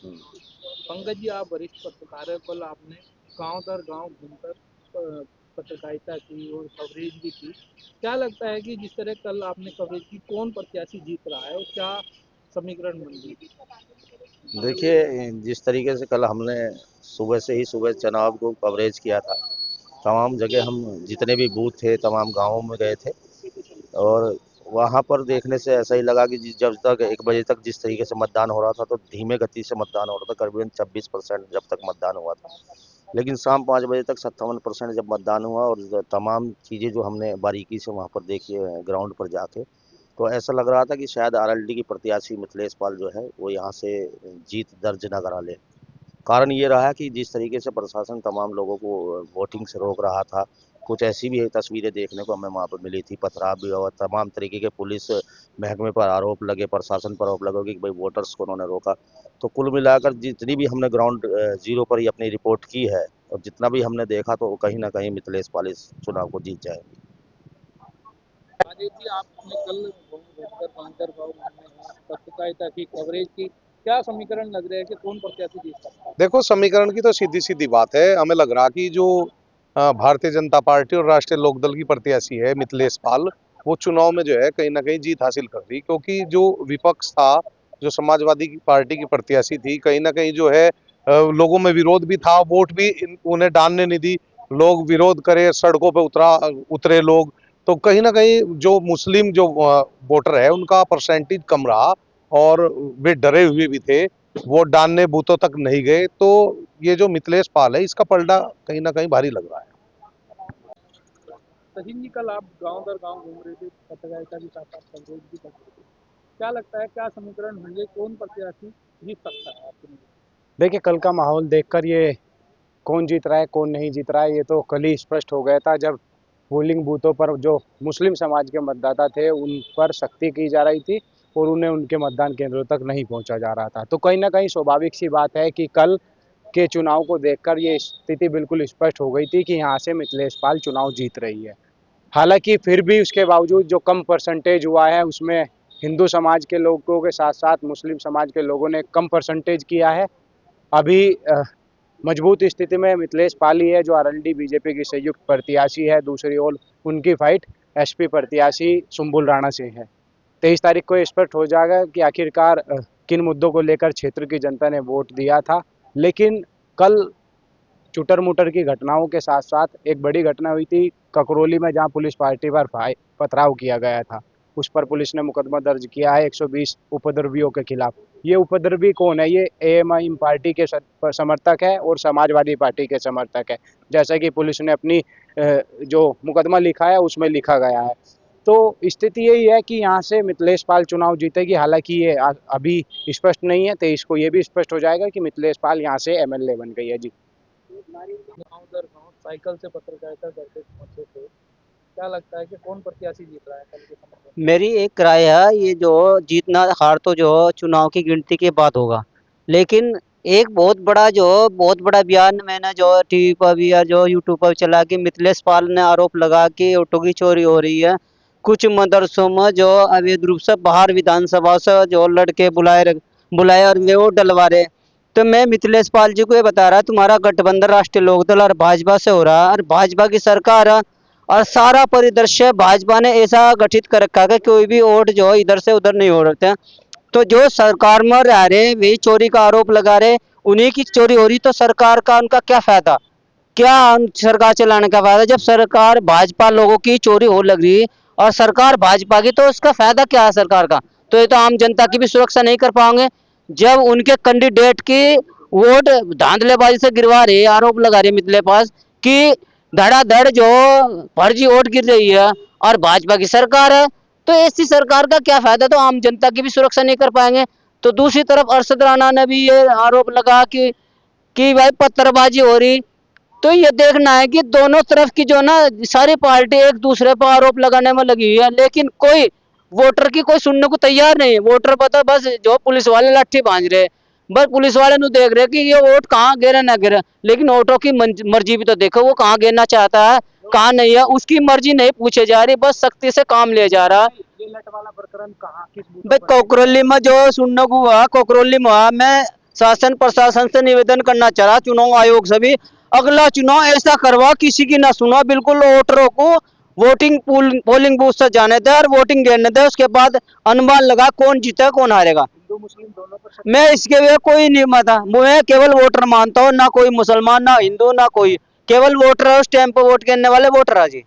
हम्म। पंकज जी, आप वरिष्ठ पत्रकार हैं। कल आपने गांव दर गांव घूमकर पत्रकारिता की और कवरेज भी की। क्या लगता है कि जिस तरह कल आपने कवरेज की, कौन प्रत्याशी जीत रहा है और क्या समीकरण बन रही देखिए, जिस तरीके से कल हमने सुबह से ही सुबह चुनाव को कवरेज किया था, तमाम जगह हम जितने भी बूथ थे तमाम गांवों में गए थे। और वहां पर देखने से ऐसा ही लगा कि जब तक 1 बजे तक जिस तरीके से मतदान हो रहा था, तो धीमे गति से मतदान हो रहा था, करीबन 26% जब तक मतदान हुआ था। लेकिन शाम 5 बजे तक 57% जब मतदान हुआ, और तमाम चीज़ें जो हमने बारीकी से वहाँ पर देखी ग्राउंड पर जाके, तो ऐसा लग रहा था कि शायद आरएलडी की प्रत्याशी मिथिलेश पाल जो है वो यहाँ से जीत दर्ज न करा ले। कारण ये रहा कि जिस तरीके से प्रशासन तमाम लोगों को वोटिंग से रोक रहा था, कुछ ऐसी भी तस्वीरें देखने को हमें वहाँ पर मिली थी, पथराव भी हुआ, तमाम तरीके के पुलिस महकमे पर आरोप लगे, प्रशासन पर आरोप लगे कि भाई वोटर्स को उन्होंने रोका। तो कुल मिलाकर जितनी भी हमने ग्राउंड जीरो पर ही अपनी रिपोर्ट की है, और जितना भी हमने देखा, तो कहीं ना कहीं मिथिलेश पाल इस चुनाव को जीत जाएंगे। है? राजेश जी, आपने कल घूमकर गांव घूमने हैं, पत्रकारिता की कवरेज की। क्या समीकरण लग रहे हैं कि कौन प्रत्याशी जीत सकता है? देखो, समीकरण की तो सीधी सीधी बात है। हमें लग रहा कि जो भारतीय जनता पार्टी और राष्ट्रीय लोकदल की प्रत्याशी है मिथिलेश पाल, वो चुनाव में जो है कहीं ना कहीं जीत हासिल कर रही, क्योंकि जो विपक्ष था, जो समाजवादी की पार्टी की प्रत्याशी थी, कहीं ना कहीं जो है लोगों में विरोध भी था, वोट भी उन्हें डालने नहीं दी, लोग विरोध करे, सड़कों पे उतरे लोग। तो कहीं ना कहीं जो मुस्लिम जो वोटर है उनका परसेंटेज कम रहा, और वे डरे हुए भी थे, वोट डालने बूथों तक नहीं गए। तो ये जो मिथिलेश पाल है, इसका पलड़ा कहीं ना कहीं भारी लग रहा है। सचिन जी, कल आप गांव दर गांव घूम रहे थे, पत्रकारिता के साथ साथ कवरेज भी कर रहे थे। क्या लगता है, क्या समीकरण होंगे, कौन प्रत्याशी जीत सकता है आपके नजर देखिए, कल का माहौल देखकर ये कौन जीत रहा है कौन नहीं जीत रहा है ये तो कल ही स्पष्ट हो गया था, जब पोलिंग बूथों पर जो मुस्लिम समाज के मतदाता थे उन पर सख्ती की जा रही थी और उन्हें उनके मतदान केंद्रों तक नहीं पहुंचा जा रहा था। तो कहीं ना कहीं स्वाभाविक सी बात है कि कल के चुनाव को देखकर ये स्थिति बिल्कुल स्पष्ट हो गई थी कि यहाँ से मिथिलेश पाल चुनाव जीत रही है। हालांकि फिर भी उसके बावजूद जो कम परसेंटेज हुआ है उसमें हिंदू समाज के लोगों के साथ साथ मुस्लिम समाज के लोगों ने कम परसेंटेज किया है। अभी मजबूत स्थिति में मिथिलेश पाल ही है जो आरएलडी बीजेपी की संयुक्त प्रत्याशी है। दूसरी ओर उनकी फाइट एसपी प्रत्याशी सुम्बुल राणा से है। 23 तारीख को स्पष्ट हो जाएगा कि आखिरकार किन मुद्दों को लेकर क्षेत्र की जनता ने वोट दिया था। लेकिन कल चुटर मुटर की घटनाओं के साथ साथ एक बड़ी घटना हुई थी ककरौली में, जहां पुलिस पार्टी पर पथराव किया गया था। उस पर पुलिस ने मुकदमा दर्ज किया है 120 उपद्रवियों के खिलाफ। ये उपद्रवी कौन है? ये एएमआईएम पार्टी के समर्थक है और समाजवादी पार्टी के समर्थक है, जैसा कि पुलिस ने अपनी जो मुकदमा लिखा है उसमें लिखा गया है। तो स्थिति यही है कि यहाँ से मिथिलेश पाल चुनाव जीतेगी। हालांकि ये अभी स्पष्ट नहीं है, 23 को ये भी स्पष्ट हो जाएगा कि मिथिलेश पाल यहाँ से एमएलए बन गई है जी। गांव दर गांव साइकिल से पत्रकारिता करके पहुंचे थे। क्या लगता है कि कौन प्रत्याशी जीत रहा है कल के समय में? मेरी एक राय है, ये जो जीतना हार तो जो चुनाव की गिनती के बाद होगा। लेकिन एक बहुत बड़ा बयान मैंने जो टीवी पर भी या जो यूट्यूब पर चला कि मिथिलेश पाल ने आरोप लगा कि ऑटो की चोरी हो रही है कुछ मदरसों में, जो अवैध रूप से बाहर विधानसभा से जो लड़के बुलाए और वे वो डलवा रहे। तो मैं मिथिलेश पाल जी को ये बता रहा, तुम्हारा गठबंधन राष्ट्रीय लोकदल और भाजपा से हो रहा है और भाजपा की सरकार है, और सारा परिदृश्य भाजपा ने ऐसा गठित कर रखा है कि कोई भी वोट जो इधर से उधर नहीं हो रहे थे। तो जो सरकार में रह रहे वे चोरी का आरोप लगा रहे, उन्हीं की चोरी हो रही, तो सरकार का उनका क्या फायदा? क्या सरकार चलाने का फायदा जब सरकार भाजपा लोगों की चोरी हो लग रही और सरकार भाजपा की, तो उसका फायदा क्या है सरकार का? तो ये तो आम जनता की भी सुरक्षा नहीं कर पाओगे जब उनके कैंडिडेट की वोट धांधलेबाजी से गिरवा रहे, आरोप लगा रहे मिथिले पास कि धड़ाधड़ जो फर्जी वोट गिर रही है और भाजपा की सरकार है। तो ऐसी सरकार का क्या फायदा? तो आम जनता की भी सुरक्षा नहीं कर पाएंगे। तो दूसरी तरफ अरशद राणा ने भी ये आरोप लगा कि भाई पत्थरबाजी हो रही। तो ये देखना है कि दोनों तरफ की जो ना सारी पार्टी एक दूसरे पर आरोप लगाने में लगी हुई है, लेकिन कोई वोटर की कोई सुनने को तैयार नहीं है। वोटर पता बस जो पुलिस वाले लाठी भांज रहे, बस पुलिस वाले नु देख रहे कि ये वोट कहाँ गिरे ना गिरे। लेकिन वोटों की मर्जी भी तो देखो, वो कहाँ गिरना चाहता है कहाँ नहीं है, उसकी मर्जी नहीं पूछे जा रही, बस सख्ती से काम ले जा रहा। ये लट वाला प्रकरण कहाँ, किस बूथों भाई पर है? कोकरोली में जो सुनने को हुआ, कोकरोली में हुआ, मैं शासन प्रशासन से निवेदन करना चाह रहा, चुनाव आयोग से भी अगला चुनाव ऐसा करवा किसी की ना सुना, बिल्कुल वोटरों को वोटिंग पोलिंग बूथ से जाने दे और वोटिंग देने दे, उसके बाद अनुमान लगा कौन जीतेगा कौन हारेगा। हिंदू मुस्लिम दोनों पर मैं इसके लिए कोई नहीं मानता, मैं केवल वोटर मानता हूँ, ना कोई मुसलमान ना हिंदू ना कोई, केवल वोटर है, उस टाइम पर वोट करने वाले वोटर है जी।